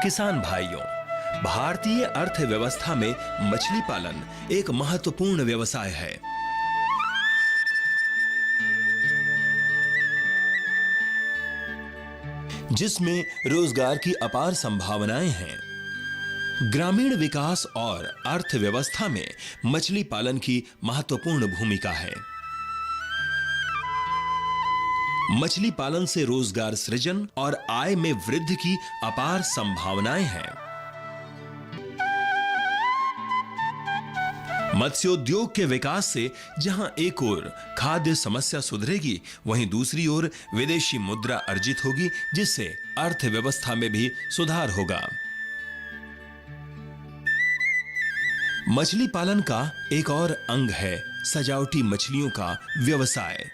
किसान भाइयों, भारतीय अर्थव्यवस्था में मछली पालन एक महत्वपूर्ण व्यवसाय है। जिसमें रोजगार की अपार संभावनाएं हैं। ग्रामीण विकास और अर्थव्यवस्था में मछली पालन की महत्वपूर्ण भूमिका है। मछली पालन से रोजगार सृजन और आय में वृद्धि की अपार संभावनाएं हैं। मत्स्योद्योग के विकास से जहां एक ओर खाद्य समस्या सुधरेगी, वहीं दूसरी ओर विदेशी मुद्रा अर्जित होगी, जिससे अर्थव्यवस्था में भी सुधार होगा। मछली पालन का एक और अंग है सजावटी मछलियों का व्यवसाय,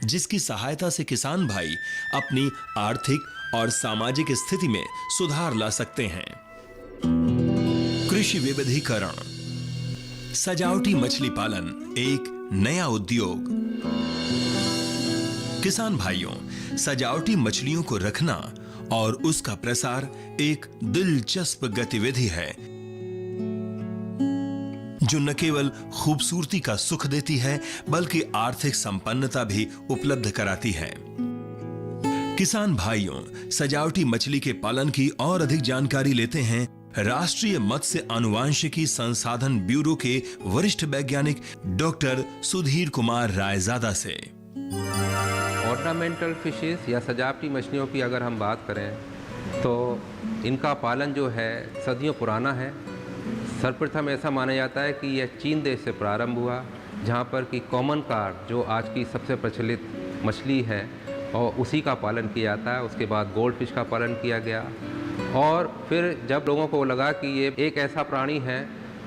जिसकी सहायता से किसान भाई अपनी आर्थिक और सामाजिक स्थिति में सुधार ला सकते हैं। कृषि विविधीकरण। सजावटी मछली पालन एक नया उद्योग। किसान भाइयों, सजावटी मछलियों को रखना और उसका प्रसार एक दिलचस्प गतिविधि है, जो न केवल खूबसूरती का सुख देती है, बल्कि आर्थिक संपन्नता भी उपलब्ध कराती है। किसान भाइयों, सजावटी मछली के पालन की और अधिक जानकारी लेते हैं राष्ट्रीय मत्स्य अनुवांशिकी संसाधन ब्यूरो के वरिष्ठ वैज्ञानिक डॉक्टर सुधीर कुमार रायजादा से। ऑर्नामेंटल फिशेस या सजावटी मछलियों की अगर हम बात करें तो इनका पालन जो है सदियों पुराना है। सर्वप्रथम ऐसा माना जाता है कि यह चीन देश से प्रारंभ हुआ, जहाँ पर कि कॉमन कार्प जो आज की सबसे प्रचलित मछली है और उसी का पालन किया जाता है। उसके बाद गोल्ड फिश का पालन किया गया और फिर जब लोगों को लगा कि ये एक ऐसा प्राणी है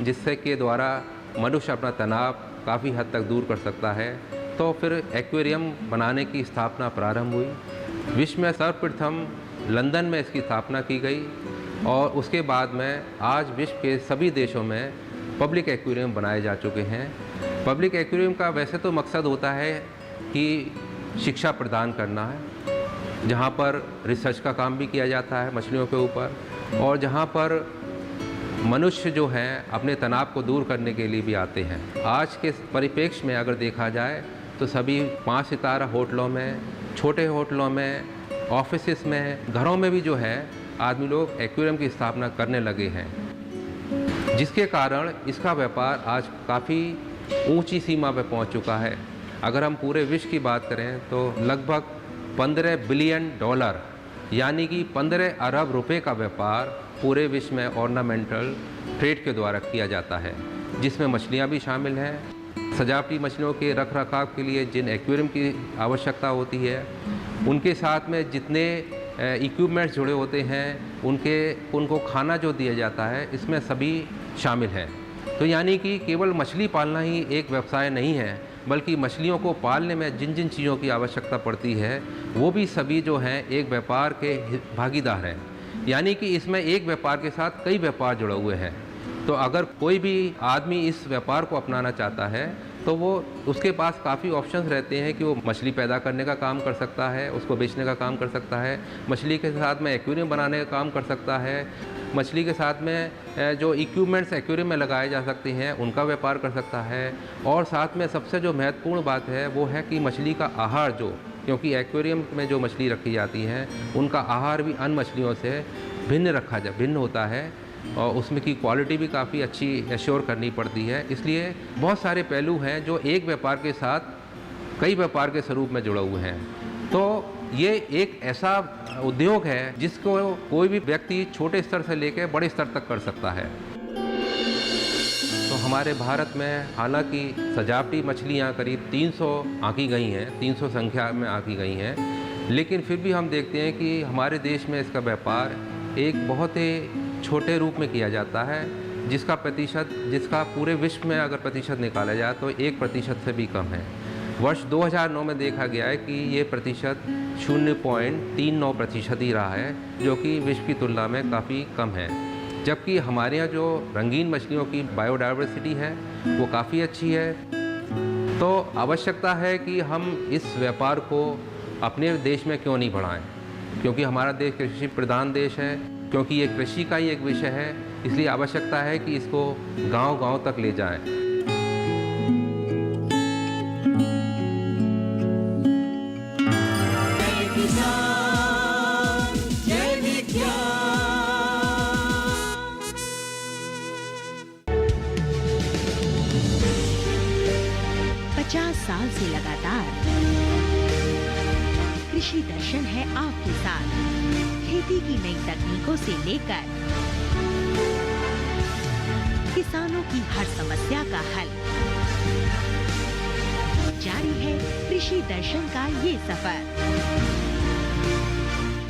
जिससे के द्वारा मनुष्य अपना तनाव काफ़ी हद तक दूर कर सकता है, तो फिर एक्वेरियम बनाने की स्थापना प्रारंभ हुई। विश्व में सर्वप्रथम लंदन में इसकी स्थापना की गई और उसके बाद में आज विश्व के सभी देशों में पब्लिक एक्वेरियम बनाए जा चुके हैं। पब्लिक एक्वेरियम का वैसे तो मकसद होता है कि शिक्षा प्रदान करना है, जहाँ पर रिसर्च का काम भी किया जाता है मछलियों के ऊपर, और जहाँ पर मनुष्य जो हैं अपने तनाव को दूर करने के लिए भी आते हैं। आज के परिप्रेक्ष्य में अगर देखा जाए तो सभी 5 सितारा होटलों में, छोटे होटलों में, ऑफिसेस में, घरों में भी जो है आदमी लोग एक्वेरियम की स्थापना करने लगे हैं, जिसके कारण इसका व्यापार आज काफ़ी ऊंची सीमा पर पहुंच चुका है। अगर हम पूरे विश्व की बात करें तो लगभग $15 बिलियन यानी कि 15 अरब रुपए का व्यापार पूरे विश्व में ऑर्नामेंटल ट्रेड के द्वारा किया जाता है, जिसमें मछलियां भी शामिल हैं। सजावटी मछलियों के रख रखाव के लिए जिन एक्वेरियम की आवश्यकता होती है, उनके साथ में जितने इक्विपमेंट्स जुड़े होते हैं, उनको खाना जो दिया जाता है, इसमें सभी शामिल हैं। तो यानी कि केवल मछली पालना ही एक व्यवसाय नहीं है, बल्कि मछलियों को पालने में जिन जिन चीज़ों की आवश्यकता पड़ती है वो भी सभी जो हैं एक व्यापार के भागीदार हैं। यानी कि इसमें एक व्यापार के साथ कई व्यापार जुड़े हुए हैं। तो अगर कोई भी आदमी इस व्यापार को अपनाना चाहता है तो वो उसके पास काफ़ी ऑप्शंस रहते हैं कि वो मछली पैदा करने का काम कर सकता है, उसको बेचने का काम कर सकता है, मछली के साथ में एक्वेरियम बनाने का काम कर सकता है, मछली के साथ में जो इक्विपमेंट्स एक्वेरियम में लगाए जा सकते हैं उनका व्यापार कर सकता है। और साथ में सबसे जो महत्वपूर्ण बात है वो है कि मछली का आहार, जो क्योंकि एक्वेरियम में जो मछली रखी जाती हैं उनका आहार भी अन्य मछलियों से भिन्न होता है और उसमें की क्वालिटी भी काफ़ी अच्छी एश्योर करनी पड़ती है। इसलिए बहुत सारे पहलू हैं जो एक व्यापार के साथ कई व्यापार के स्वरूप में जुड़े हुए हैं। तो ये एक ऐसा उद्योग है जिसको कोई भी व्यक्ति छोटे स्तर से लेकर बड़े स्तर तक कर सकता है। तो हमारे भारत में हालांकि सजावटी मछलियाँ करीब 300 आंकी गई हैं, 300 संख्या में आंकी गई हैं, लेकिन फिर भी हम देखते हैं कि हमारे देश में इसका व्यापार एक बहुत ही छोटे रूप में किया जाता है। जिसका पूरे विश्व में अगर प्रतिशत निकाला जाए तो 1% से भी कम है। वर्ष 2009 में देखा गया है कि ये प्रतिशत 0.39% ही रहा है, जो कि विश्व की तुलना में काफ़ी कम है। जबकि हमारे यहाँ जो रंगीन मछलियों की बायोडाइवर्सिटी है वो काफ़ी अच्छी है। तो आवश्यकता है कि हम इस व्यापार को अपने देश में क्यों नहीं बढ़ाएं, क्योंकि हमारा देश कृषि प्रधान देश है, क्योंकि ये कृषि का ही एक विषय है, इसलिए आवश्यकता है कि इसको गांव-गांव तक ले जाएं। साल से लगातार कृषि दर्शन है आपके साथ। खेती की नई तकनीकों से लेकर किसानों की हर समस्या का हल, जारी है कृषि दर्शन का ये सफर।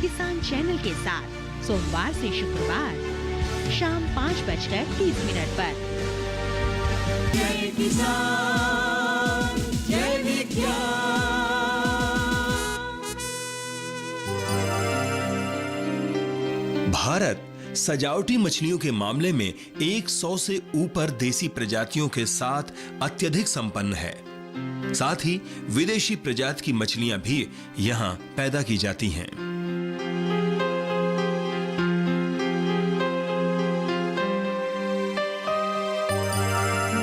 किसान चैनल के साथ सोमवार से शुक्रवार शाम 5:30 पर। जय किसान, जय विज्ञान। भारत सजावटी मछलियों के मामले में 100 से ऊपर देसी प्रजातियों के साथ अत्यधिक संपन्न है। साथ ही विदेशी प्रजाति की मछलियां भी यहां पैदा की जाती हैं।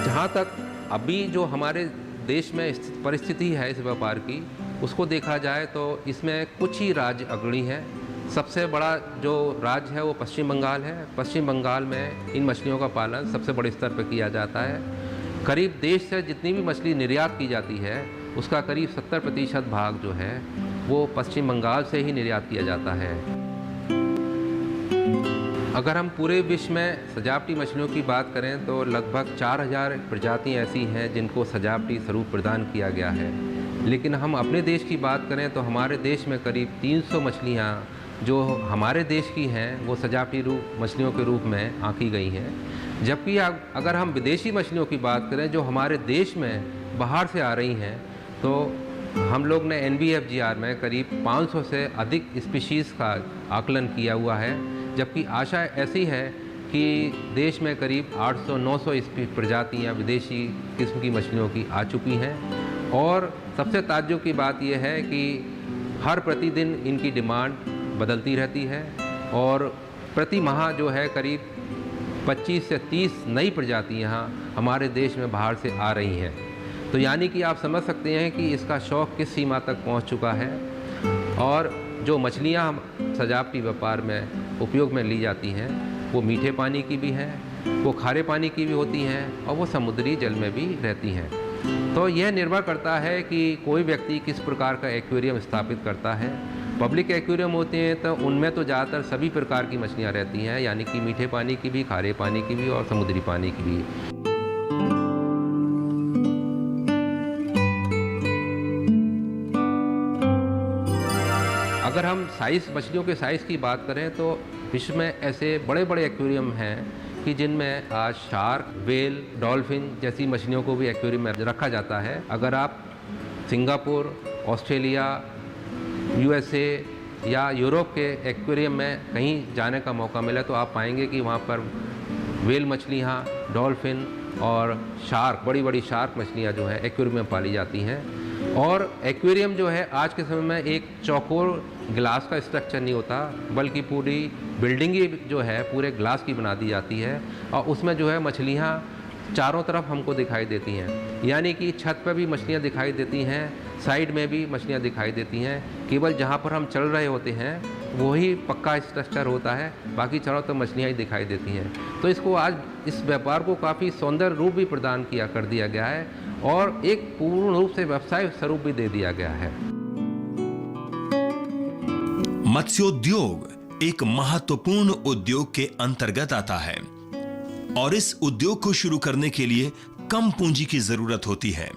जहाँ तक अभी जो हमारे देश में परिस्थिति है इस व्यापार की, उसको देखा जाए तो इसमें कुछ ही राज्य अग्रणी हैं। सबसे बड़ा जो राज्य है वो पश्चिम बंगाल है। पश्चिम बंगाल में इन मछलियों का पालन सबसे बड़े स्तर पर किया जाता है। करीब देश से जितनी भी मछली निर्यात की जाती है उसका करीब 70% भाग जो है वो पश्चिम बंगाल से ही निर्यात किया जाता है। अगर हम पूरे विश्व में सजावटी मछलियों की बात करें तो लगभग 4000 प्रजातियाँ ऐसी हैं जिनको सजावटी स्वरूप प्रदान किया गया है। लेकिन हम अपने देश की बात करें तो हमारे देश में करीब 300 मछलियाँ जो हमारे देश की हैं वो सजावटी मछलियों के रूप में आंकी गई हैं। जबकि अगर हम विदेशी मछलियों की बात करें जो हमारे देश में बाहर से आ रही हैं तो हम लोग ने NBFGR में करीब 500 से अधिक स्पीशीज़ का आकलन किया हुआ है। जबकि आशा ऐसी है कि देश में करीब 800-900 प्रजातियाँ विदेशी किस्म की मछलियों की आ चुकी हैं। और सबसे ताज्जुब की बात यह है कि हर प्रतिदिन इनकी डिमांड बदलती रहती है और प्रति माह जो है करीब 25 से 30 नई प्रजातियाँ हमारे देश में बाहर से आ रही हैं। तो यानी कि आप समझ सकते हैं कि इसका शौक़ किस सीमा तक पहुँच चुका है। और जो मछलियाँ सजावटी व्यापार में उपयोग में ली जाती हैं वो मीठे पानी की भी हैं, वो खारे पानी की भी होती हैं और वो समुद्री जल में भी रहती हैं। तो यह निर्भर करता है कि कोई व्यक्ति किस प्रकार का एक्वेरियम स्थापित करता है। पब्लिक एक्वेरियम होते हैं तो उनमें तो ज़्यादातर सभी प्रकार की मछलियाँ रहती हैं, यानी कि मीठे पानी की भी, खारे पानी की भी और समुद्री पानी की भी। अगर हम मछलियों के साइज़ की बात करें तो विश्व में ऐसे बड़े बड़े एक्वेरियम हैं कि जिनमें आज शार्क, वेल, डॉल्फिन जैसी मछलियों को भी एक्वेरियम में रखा जाता है। अगर आप सिंगापुर, ऑस्ट्रेलिया, USA या यूरोप के एक्वेरियम में कहीं जाने का मौका मिला तो आप पाएंगे कि वहाँ पर वेल मछलियाँ, डॉल्फिन और शार्क, बड़ी बड़ी शार्क मछलियाँ जो है एक्वेरियम में पाली जाती हैं। और एक्वेरियम जो है आज के समय में एक चौकोर ग्लास का स्ट्रक्चर नहीं होता, बल्कि पूरी बिल्डिंग ही जो है पूरे ग्लास की बना दी जाती है और उसमें जो है मछलियाँ चारों तरफ हमको दिखाई देती हैं। यानी कि छत पर भी मछलियाँ दिखाई देती हैं, साइड में भी मछलियाँ दिखाई देती हैं। केवल जहाँ पर हम चल रहे होते हैं वही पक्का स्ट्रक्चर होता है, बाकी चारों तरफ मछलियाँ ही दिखाई देती हैं। तो इसको आज इस व्यापार को काफ़ी सौंदर्य रूप भी प्रदान कर दिया गया है और एक पूर्ण रूप से व्यवसाय स्वरूप भी दे दिया गया है। मत्स्योद्योग एक महत्वपूर्ण उद्योग के अंतर्गत आता है और इस उद्योग को शुरू करने के लिए कम पूंजी की जरूरत होती है।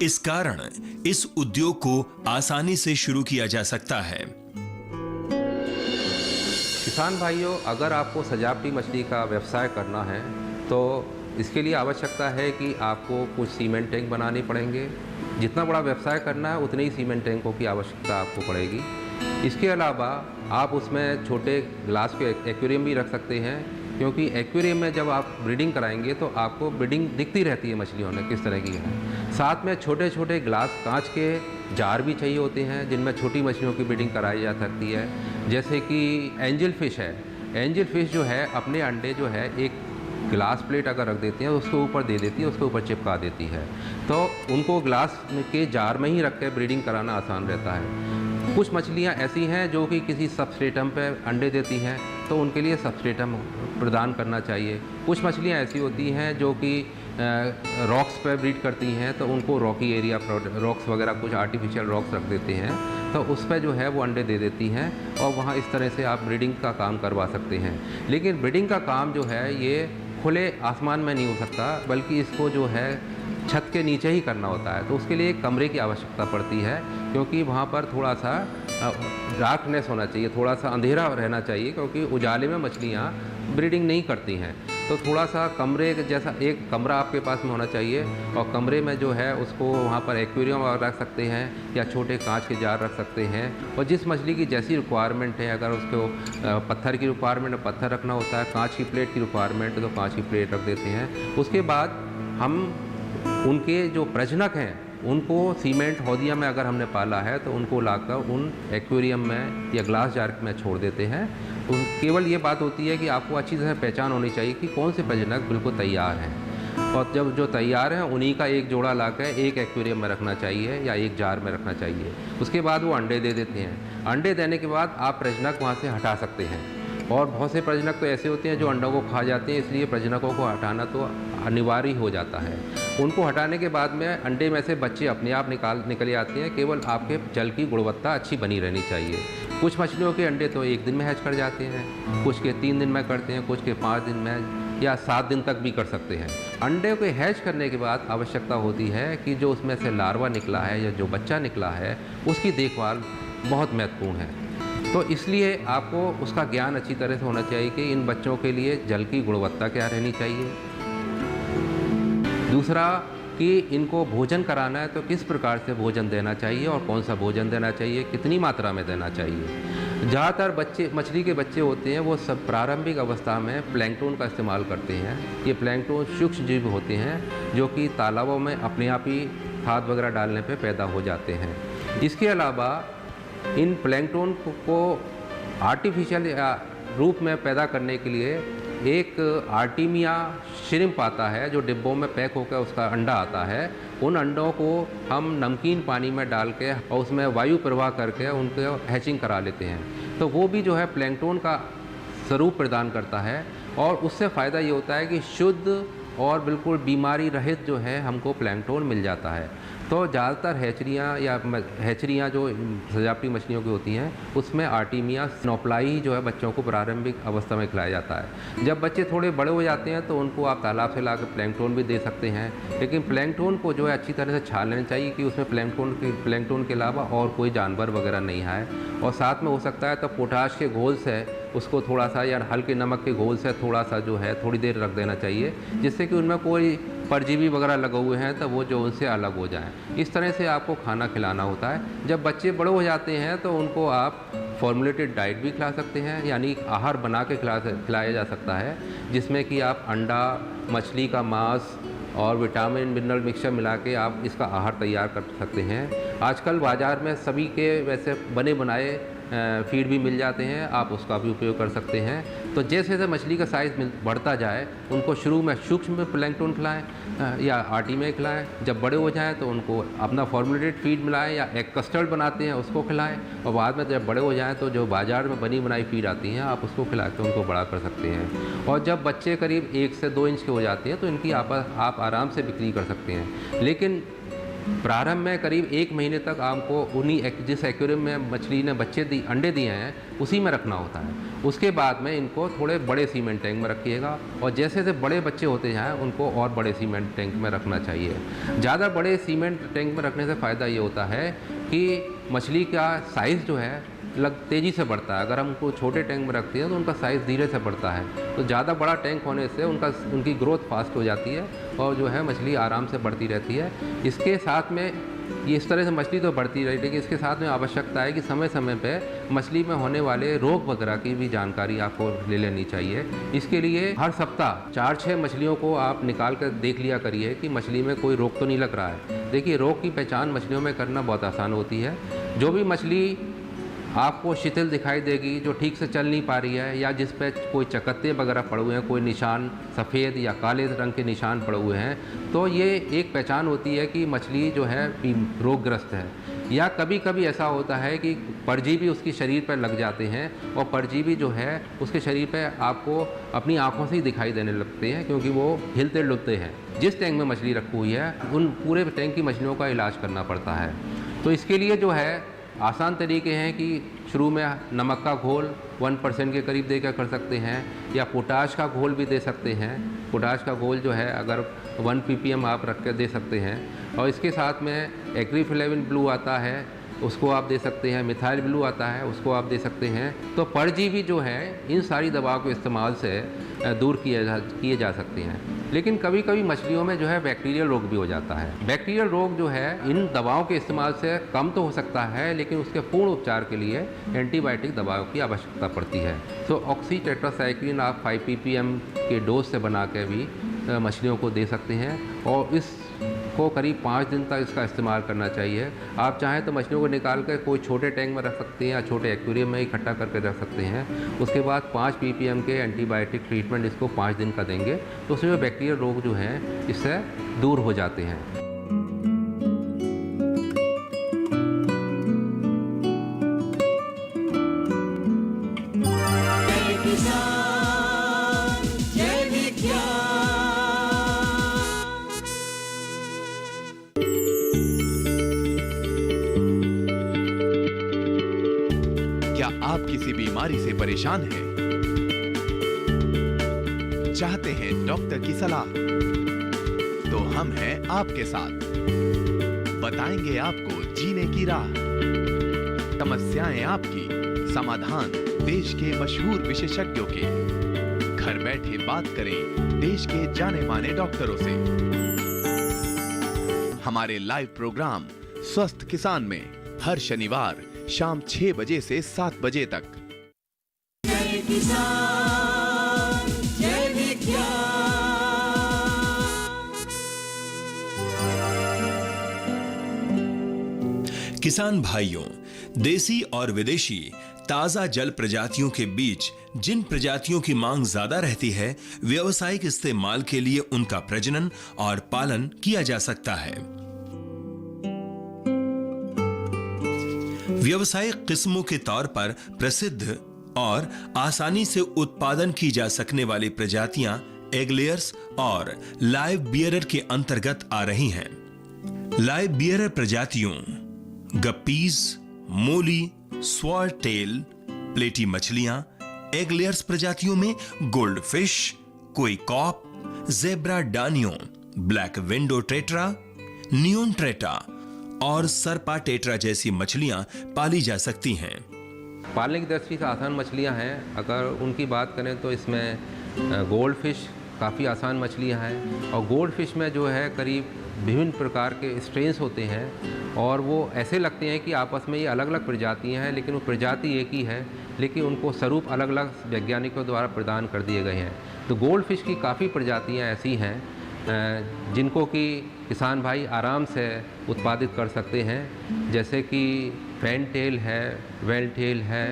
इस कारण इस उद्योग को आसानी से शुरू किया जा सकता है। किसान भाइयों, अगर आपको सजावटी मछली का व्यवसाय करना है तो इसके लिए आवश्यकता है कि आपको कुछ सीमेंट टैंक बनाने पड़ेंगे। जितना बड़ा व्यवसाय करना है उतने ही सीमेंट टैंकों की आवश्यकता आपको पड़ेगी। इसके अलावा आप उसमें छोटे ग्लास के एक्वेरियम भी रख सकते हैं, क्योंकि एक्वेरियम में जब आप ब्रीडिंग कराएंगे तो आपको ब्रीडिंग दिखती रहती है मछलियों में किस तरह की है। साथ में छोटे छोटे ग्लास कांच के जार भी चाहिए होते हैं जिनमें छोटी मछलियों की ब्रीडिंग कराई जा सकती है। जैसे कि एंजल फिश है, एंजल फिश जो है अपने अंडे जो है एक ग्लास प्लेट अगर रख देती हैं उसके ऊपर दे देती है, उसके ऊपर चिपका देती है, तो उनको ग्लास के जार में ही रख कर ब्रीडिंग कराना आसान रहता है। कुछ मछलियाँ ऐसी हैं जो कि किसी सबस्ट्रेटम पे अंडे देती हैं, तो उनके लिए सबस्ट्रेटम प्रदान करना चाहिए। कुछ मछलियाँ ऐसी होती हैं जो कि रॉक्स पे ब्रीड करती हैं, तो उनको रॉकी एरिया रॉक्स वगैरह कुछ आर्टिफिशियल रॉक्स रख देते हैं, तो उस पर जो है वो अंडे दे देती हैं और वहाँ इस तरह से आप ब्रीडिंग का काम करवा सकते हैं। लेकिन ब्रीडिंग का काम जो है ये खुले आसमान में नहीं हो सकता, बल्कि इसको जो है छत के नीचे ही करना होता है। तो उसके लिए एक कमरे की आवश्यकता पड़ती है, क्योंकि वहाँ पर थोड़ा सा डार्कनेस होना चाहिए, थोड़ा सा अंधेरा रहना चाहिए, क्योंकि उजाले में मछलियाँ ब्रीडिंग नहीं करती हैं। तो थोड़ा सा कमरे जैसा एक कमरा आपके पास में होना चाहिए, और कमरे में जो है उसको वहाँ पर एक्वेरियम रख सकते हैं या छोटे कांच के जार रख सकते हैं। और जिस मछली की जैसी रिक्वायरमेंट है, अगर उसको पत्थर की रिक्वायरमेंट है पत्थर रखना होता है, कांच की प्लेट की रिक्वायरमेंट है तो कांच की प्लेट रख देते हैं। उसके बाद हम उनके जो प्रजनक हैं उनको सीमेंट हौदिया में अगर हमने पाला है तो उनको लाकर उन एक्वेरियम में या ग्लास जार में छोड़ देते हैं। केवल ये बात होती है कि आपको अच्छी तरह पहचान होनी चाहिए कि कौन से प्रजनक बिल्कुल तैयार हैं, और जब जो तैयार हैं उन्हीं का एक जोड़ा लाकर एक एक्वेरियम में रखना चाहिए या एक जार में रखना चाहिए। उसके बाद वो अंडे दे देते हैं। अंडे देने के बाद आप प्रजनक वहाँ से हटा सकते हैं, और बहुत से प्रजनक तो ऐसे होते हैं जो अंडों को खा जाते हैं, इसलिए प्रजनकों को हटाना तो अनिवार्य हो जाता है। उनको हटाने के बाद में अंडे में से बच्चे अपने आप निकल आते हैं। केवल आपके जल की गुणवत्ता अच्छी बनी रहनी चाहिए। कुछ मछलियों के अंडे तो 1 दिन में हैच कर जाते हैं, कुछ के 3 दिन में करते हैं, कुछ के 5 दिन में या 7 दिन तक भी कर सकते हैं। अंडे को हैच करने के बाद आवश्यकता होती है कि जो उसमें से लार्वा निकला है या जो बच्चा निकला है उसकी देखभाल बहुत महत्वपूर्ण है। तो इसलिए आपको उसका ज्ञान अच्छी तरह से होना चाहिए कि इन बच्चों के लिए जल की गुणवत्ता क्या रहनी चाहिए। दूसरा कि इनको भोजन कराना है तो किस प्रकार से भोजन देना चाहिए और कौन सा भोजन देना चाहिए, कितनी मात्रा में देना चाहिए। ज़्यादातर मछली के बच्चे होते हैं वो सब प्रारंभिक अवस्था में प्लैंकटन का इस्तेमाल करते हैं। ये प्लैंकटन सूक्ष्म जीव होते हैं जो कि तालाबों में अपने आप ही खाद वगैरह डालने पे पैदा हो जाते हैं। इसके अलावा इन प्लैंकटन को आर्टिफिशियल रूप में पैदा करने के लिए एक आर्टीमिया श्रिम्प आता है जो डिब्बों में पैक होकर उसका अंडा आता है। उन अंडों को हम नमकीन पानी में डाल के और उसमें वायु प्रवाह करके उनको हैचिंग करा लेते हैं, तो वो भी जो है प्लैंकटन का स्वरूप प्रदान करता है। और उससे फ़ायदा ये होता है कि शुद्ध और बिल्कुल बीमारी रहित जो है हमको प्लैंकटन मिल जाता है। तो ज़्यादातर हैचरियाँ जो सजावटी मछलियों की होती हैं उसमें आर्टीमिया स्नोप्लाई जो है बच्चों को प्रारंभिक अवस्था में खिलाया जाता है। जब बच्चे थोड़े बड़े हो जाते हैं तो उनको आप तालाब से लाकर प्लैंकटन भी दे सकते हैं, लेकिन प्लैंकटन को जो है अच्छी तरह से छान लेना चाहिए कि उसमें प्लैंकटन के अलावा और कोई जानवर वगैरह नहीं आए। और साथ में हो सकता है तो पोटाश के घोल से उसको थोड़ा सा या हल्के नमक के घोल से थोड़ा सा जो है थोड़ी देर रख देना चाहिए, जिससे कि उनमें कोई परजीवी वगैरह लगे हुए हैं तो वो जो उनसे अलग हो जाएं। इस तरह से आपको खाना खिलाना होता है। जब बच्चे बड़े हो जाते हैं तो उनको आप फॉर्मुलेटेड डाइट भी खिला सकते हैं, यानी आहार बना के खिलाया जा सकता है, जिसमें कि आप अंडा, मछली का मांस और विटामिन मिनरल मिक्सचर मिला के आप इसका आहार तैयार कर सकते हैं। आजकल बाज़ार में सभी के वैसे बने बनाए फीड भी मिल जाते हैं, आप उसका भी उपयोग कर सकते हैं। तो जैसे जैसे मछली का साइज़ बढ़ता जाए उनको शुरू में सूक्ष्म प्लैंकटन खिलाएं या आटी में खिलाएं। जब बड़े हो जाएं तो उनको अपना फॉर्मुलेटेड फीड मिलाएं या एक कस्टर्ड बनाते हैं उसको खिलाएं। और बाद में जब बड़े हो जाएं तो जो बाज़ार में बनी बनाई फीड आती हैं आप उसको खिला के उनको बड़ा कर सकते हैं। और जब बच्चे करीब 1 से 2 इंच के हो जाते हैं तो इनकी आप आराम से बिक्री कर सकते हैं। लेकिन प्रारंभ में करीब 1 महीने तक आपको जिस एक्वेरियम में मछली ने अंडे दिए हैं उसी में रखना होता है। उसके बाद में इनको थोड़े बड़े सीमेंट टैंक में रखिएगा, और जैसे जैसे बड़े बच्चे होते जाएँ उनको और बड़े सीमेंट टैंक में रखना चाहिए। ज़्यादा बड़े सीमेंट टैंक में रखने से फ़ायदा ये होता है कि मछली का साइज़ जो है तेज़ी से बढ़ता है। अगर हम उनको छोटे टैंक में रखते हैं तो उनका साइज़ धीरे से बढ़ता है। तो ज़्यादा बड़ा टैंक होने से उनकी ग्रोथ फास्ट हो जाती है और जो है मछली आराम से बढ़ती रहती है। इसके साथ में ये इस तरह से मछली तो बढ़ती रही, लेकिन इसके साथ में आवश्यकता है कि समय समय पे मछली में होने वाले रोग वगैरह की भी जानकारी आपको ले लेनी चाहिए। इसके लिए हर सप्ताह 4-6 मछलियों को आप निकाल कर देख लिया करिए कि मछली में कोई रोग तो नहीं लग रहा है। देखिए, रोग की पहचान मछलियों में करना बहुत आसान होती है। जो भी मछली आपको शिथिल दिखाई देगी, जो ठीक से चल नहीं पा रही है या जिस पे कोई चकत्ते वगैरह पड़े हुए हैं, कोई निशान सफ़ेद या काले रंग के निशान पड़े हुए हैं, तो ये एक पहचान होती है कि मछली जो है रोगग्रस्त है। या कभी कभी ऐसा होता है कि परजीवी उसकी शरीर पर लग जाते हैं और परजीवी जो है उसके शरीर पर आपको अपनी आँखों से ही दिखाई देने लगते हैं, क्योंकि वो हिलते डुलते हैं। जिस टैंक में मछली रखी हुई है उन पूरे टैंक की मछलियों का इलाज करना पड़ता है। तो इसके लिए जो है आसान तरीके हैं कि शुरू में नमक का घोल 1% के करीब देकर कर सकते हैं, या पोटाश का घोल भी दे सकते हैं। पोटाश का घोल जो है अगर 1 ppm आप रख कर दे सकते हैं। और इसके साथ में एक्रीफ्लेविन ब्लू आता है, उसको आप दे सकते हैं। मिथाइल ब्लू आता है, उसको आप दे सकते हैं। तो परजीवी जो है इन सारी दवाओं के इस्तेमाल से दूर किए जा सकते हैं। लेकिन कभी कभी मछलियों में जो है बैक्टीरियल रोग भी हो जाता है। बैक्टीरियल रोग जो है इन दवाओं के इस्तेमाल से कम तो हो सकता है, लेकिन उसके पूर्ण उपचार के लिए एंटीबायोटिक दवाओं की आवश्यकता पड़ती है। तो ऑक्सीटेट्रासाइक्लिन आप 5 ppm के डोज से बना के भी मछलियों को दे सकते हैं और इसको करीब 5 दिन तक इसका इस्तेमाल करना चाहिए। आप चाहें तो मछलियों को निकाल कर कोई छोटे टैंक में रख सकते हैं या छोटे एक्वेरियम में इकट्ठा करके रख सकते हैं। उसके बाद 5 ppm के एंटीबायोटिक ट्रीटमेंट इसको 5 दिन का देंगे तो उसमें बैक्टीरियल रोग जो हैं इससे दूर हो जाते हैं। क्या आप किसी बीमारी से परेशान हैं? चाहते हैं डॉक्टर की सलाह? तो हम हैं आपके साथ। बताएंगे आपको जीने की राह। समस्याएं आपकी, समाधान देश के मशहूर विशेषज्ञों के। घर बैठे बात करें देश के जाने माने डॉक्टरों से। हमारे लाइव प्रोग्राम स्वस्थ किसान में हर शनिवार शाम 6 बजे से 7 बजे तक। जय किसान, जय विज्ञान। किसान भाइयों, देसी और विदेशी ताजा जल प्रजातियों के बीच जिन प्रजातियों की मांग ज्यादा रहती है, व्यावसायिक इस्तेमाल के लिए उनका प्रजनन और पालन किया जा सकता है। व्यावसायिक किस्मों के तौर पर प्रसिद्ध और आसानी से उत्पादन की जा सकने वाली प्रजातियां एग लेयर्स और लाइव बियरर के अंतर्गत आ रही हैं। लाइव बियरर प्रजातियों गप्पीज, मोली, स्वॉर्ड टेल, प्लेटी मछलियां, एग लेयर्स प्रजातियों में gold fish, koi carp, zebra danio, black widow tetra, neon tetra और सरपा टेट्रा जैसी मछलियां पाली जा सकती हैं। पालने की दृष्टि से आसान मछलियां हैं। अगर उनकी बात करें तो इसमें गोल्ड फिश काफ़ी आसान मछलियां हैं। और गोल्ड फिश में जो है करीब विभिन्न प्रकार के स्ट्रेन्स होते हैं और वो ऐसे लगते हैं कि आपस में ये अलग अलग प्रजातियां हैं, लेकिन वो प्रजाति एक ही है, लेकिन उनको स्वरूप अलग अलग वैज्ञानिकों द्वारा प्रदान कर दिए गए हैं। तो गोल्ड फिश की काफ़ी प्रजातियां ऐसी हैं जिनको कि किसान भाई आराम से उत्पादित कर सकते हैं, जैसे कि फैन टेल है, वेल टेल है,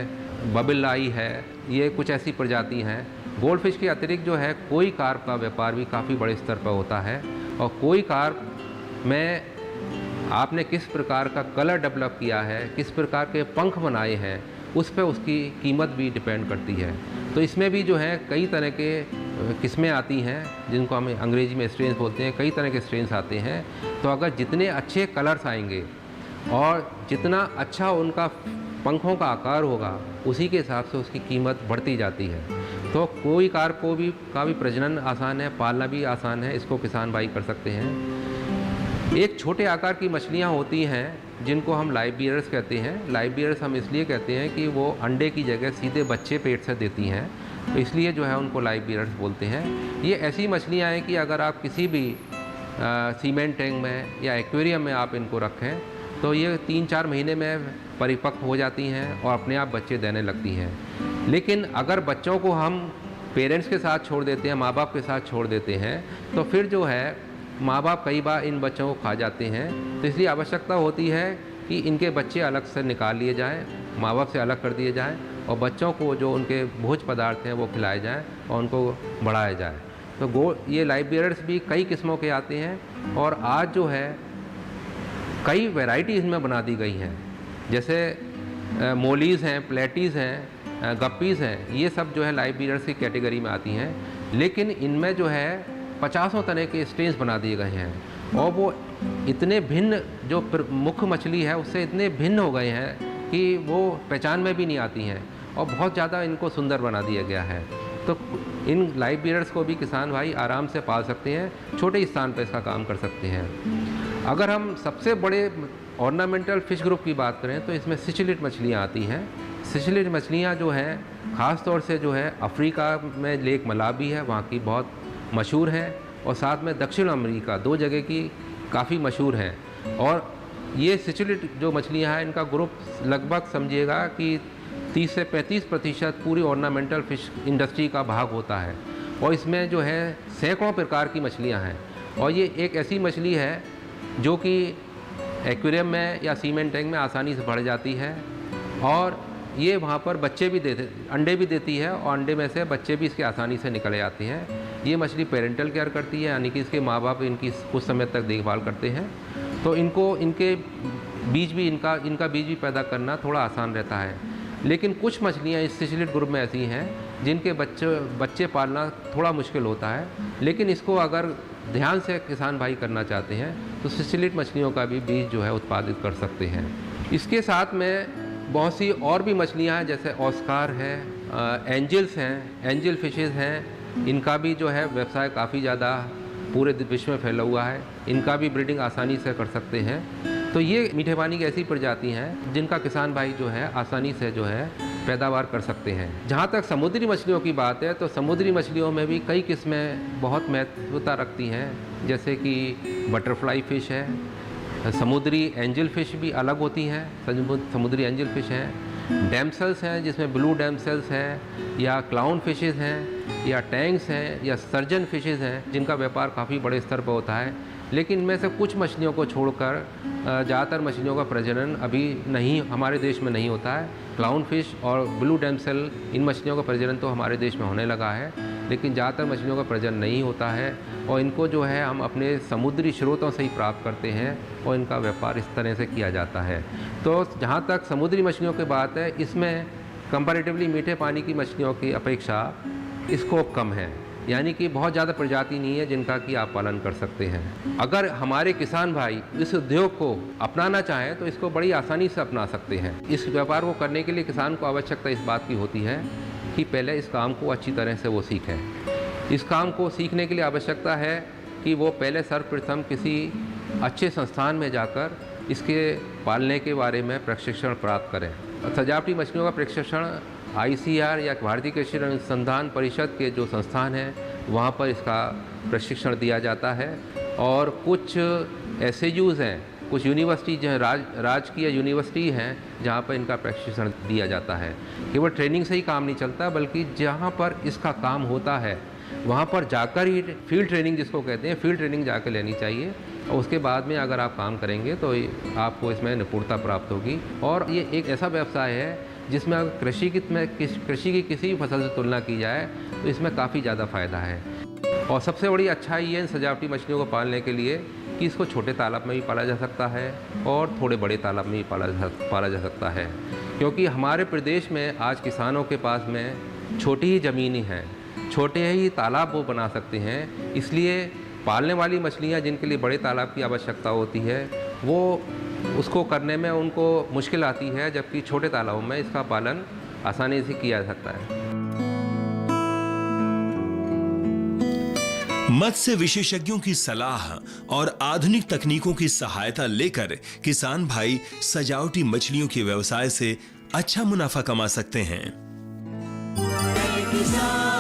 बबल आई है। ये कुछ ऐसी प्रजाति हैं। गोल्ड फिश के अतिरिक्त जो है कोई कार्प का व्यापार भी काफ़ी बड़े स्तर पर होता है और कोई कार्प में आपने किस प्रकार का कलर डेवलप किया है, किस प्रकार के पंख बनाए हैं, उस पर उसकी कीमत भी डिपेंड करती है। तो इसमें भी जो है कई तरह के किस्में आती हैं जिनको हम अंग्रेजी में स्ट्रेन्स बोलते हैं। कई तरह के स्ट्रेन्स आते हैं। तो अगर जितने अच्छे कलर्स आएंगे और जितना अच्छा उनका पंखों का आकार होगा, उसी के हिसाब से उसकी कीमत बढ़ती जाती है। तो कोई कार को भी का भी प्रजनन आसान है, पालना भी आसान है। इसको किसान भाई कर सकते हैं। एक छोटे आकार की मछलियाँ होती हैं जिनको हम लाइव बीयर्स कहते हैं। लाइव बीयर्स हम इसलिए कहते हैं कि वो अंडे की जगह सीधे बच्चे पेट से देती हैं, तो इसलिए जो है उनको लाइव बीयर्स बोलते हैं। ये ऐसी मछलियाँ हैं कि अगर आप किसी भी सीमेंट टैंक में या एक्वेरियम में आप इनको रखें तो ये 3-4 महीने में परिपक्व हो जाती हैं और अपने आप बच्चे देने लगती हैं। लेकिन अगर बच्चों को हम पेरेंट्स के साथ छोड़ देते हैं, माँ बाप के साथ छोड़ देते हैं, तो फिर जो है माँ बाप कई बार इन बच्चों को खा जाते हैं। तो इसलिए आवश्यकता होती है कि इनके बच्चे अलग से निकाल लिए जाएँ, माँ बाप से अलग कर दिए जाएँ और बच्चों को जो उनके भोज्य पदार्थ हैं वो खिलाए जाएँ और उनको बढ़ाया जाए। तो ये लाइव बीयर्स भी कई किस्मों के आते हैं और आज जो है कई वैरायटी इनमें बना दी गई हैं। जैसे मोलीज़ हैं, प्लेटीज़ हैं, गप्पीज़ हैं, ये सब जो है लाइव बीयर्स की कैटेगरी में आती हैं। लेकिन इनमें जो है 50 तरह के स्टेज बना दिए गए हैं और वो इतने भिन्न, जो मुख्य मछली है उससे इतने भिन्न हो गए हैं कि वो पहचान में भी नहीं आती हैं और बहुत ज़्यादा इनको सुंदर बना दिया गया है। तो इन लाइव बीयर्स को भी किसान भाई आराम से पाल सकते हैं, छोटे स्थान पर इसका काम कर सकते हैं। अगर हम सबसे बड़े ऑर्नामेंटल फ़िश ग्रुप की बात करें तो इसमें सिचिलिड मछलियाँ आती हैं। सिचिलिड मछलियाँ जो हैं ख़ास तौर से जो है अफ्रीका में लेक मलावी है, वहाँ की बहुत मशहूर है और साथ में दक्षिण अमेरिका, 2 जगह की काफ़ी मशहूर हैं। और ये सिचिलिड जो मछलियाँ हैं इनका ग्रुप लगभग समझिएगा कि 30 से 35% पूरी ऑर्नामेंटल फ़िश इंडस्ट्री का भाग होता है और इसमें जो है सैकड़ों प्रकार की मछलियाँ हैं। और ये एक ऐसी मछली है जो कि एक्वेरियम में या सीमेंट टैंक में आसानी से बढ़ जाती है और ये वहाँ पर बच्चे भी अंडे भी देती है और अंडे में से बच्चे भी इसके आसानी से निकल आते हैं। ये मछली पेरेंटल केयर करती है, यानी कि इसके माँ बाप इनकी कुछ समय तक देखभाल करते हैं। तो इनके बीज भी इनका बीज भी पैदा करना थोड़ा आसान रहता है। लेकिन कुछ मछलियाँ इस सिचिलिड ग्रुप में ऐसी हैं जिनके बच्चे पालना थोड़ा मुश्किल होता है। लेकिन इसको अगर ध्यान से किसान भाई करना चाहते हैं तो सिचिलिड मछलियों का भी बीज जो है उत्पादित कर सकते हैं। इसके साथ में बहुत सी और भी मछलियाँ हैं, जैसे ऑस्कार है, एंजल्स हैं, एंजल फिशेज़ हैं। इनका भी जो है व्यवसाय काफ़ी ज़्यादा पूरे विश्व में फैला हुआ है। इनका भी ब्रीडिंग आसानी से कर सकते हैं। तो ये मीठे पानी की ऐसी प्रजाति हैं जिनका किसान भाई जो है आसानी से जो है पैदावार कर सकते हैं। जहाँ तक समुद्री मछलियों की बात है तो समुद्री मछलियों में भी कई किस्में बहुत महत्वता रखती हैं, जैसे कि बटरफ्लाई फ़िश है, समुद्री एंजल फ़िश भी अलग होती हैं, समुद्री एंजल फ़िश हैं, डैमसेल्स हैं जिसमें ब्लू डैमसेल्स हैं, या क्लाउन फिशेज़ हैं, या टैंक्स हैं, या सर्जन फिशेज़ हैं जिनका व्यापार काफ़ी बड़े स्तर पर होता है। लेकिन इनमें से कुछ मछलियों को छोड़कर ज़्यादातर मछलियों का प्रजनन अभी नहीं, हमारे देश में नहीं होता है। क्लाउन फिश और ब्लू डैमसेल, इन मछलियों का प्रजनन तो हमारे देश में होने लगा है, लेकिन ज़्यादातर मछलियों का प्रजनन नहीं होता है और इनको जो है हम अपने समुद्री स्रोतों से ही प्राप्त करते हैं और इनका व्यापार इस तरह से किया जाता है। तो जहाँ तक समुद्री मछलियों की बात है, इसमें कंपैरेटिवली मीठे पानी की मछलियों की अपेक्षा स्कोप कम है, यानी कि बहुत ज़्यादा प्रजाति नहीं है जिनका कि आप पालन कर सकते हैं। अगर हमारे किसान भाई इस उद्योग को अपनाना चाहें तो इसको बड़ी आसानी से अपना सकते हैं। इस व्यापार को करने के लिए किसान को आवश्यकता इस बात की होती है कि पहले इस काम को अच्छी तरह से वो सीखें। इस काम को सीखने के लिए आवश्यकता है कि वो पहले सर्वप्रथम किसी अच्छे संस्थान में जाकर इसके पालने के बारे में प्रशिक्षण प्राप्त करें। सजावटी मछलियों का प्रशिक्षण ICR या भारतीय कृषि अनुसंधान परिषद के जो संस्थान हैं वहाँ पर इसका प्रशिक्षण दिया जाता है। और कुछ SAUs हैं, कुछ यूनिवर्सिटी जो है राजकीय यूनिवर्सिटी हैं जहाँ पर इनका प्रशिक्षण दिया जाता है। केवल ट्रेनिंग से ही काम नहीं चलता, बल्कि जहाँ पर इसका काम होता है वहाँ पर जाकर ही फील्ड ट्रेनिंग जिसको कहते हैं, फील्ड ट्रेनिंग जाकर लेनी चाहिए और उसके बाद में अगर आप काम करेंगे तो आपको इसमें निपुणता प्राप्त होगी। और ये एक ऐसा व्यवसाय है जिसमें अगर कृषि की किसी भी फसल से तुलना की जाए तो इसमें काफ़ी ज़्यादा फ़ायदा है। और सबसे बड़ी अच्छाई ये इन सजावटी मछलियों को पालने के लिए कि इसको छोटे तालाब में भी पाला जा सकता है और थोड़े बड़े तालाब में भी पाला जा सकता है, क्योंकि हमारे प्रदेश में आज किसानों के पास में छोटी ही ज़मीनें हैं, छोटे ही तालाब वो बना सकते हैं। इसलिए पालने वाली मछलियाँ जिनके लिए बड़े तालाब की आवश्यकता होती है वो उसको करने में उनको मुश्किल आती है, जबकि छोटे तालाबों में इसका पालन आसानी से किया जा सकता है। मत्स्य विशेषज्ञों की सलाह और आधुनिक तकनीकों की सहायता लेकर किसान भाई सजावटी मछलियों के व्यवसाय से अच्छा मुनाफा कमा सकते हैं। जय किसान।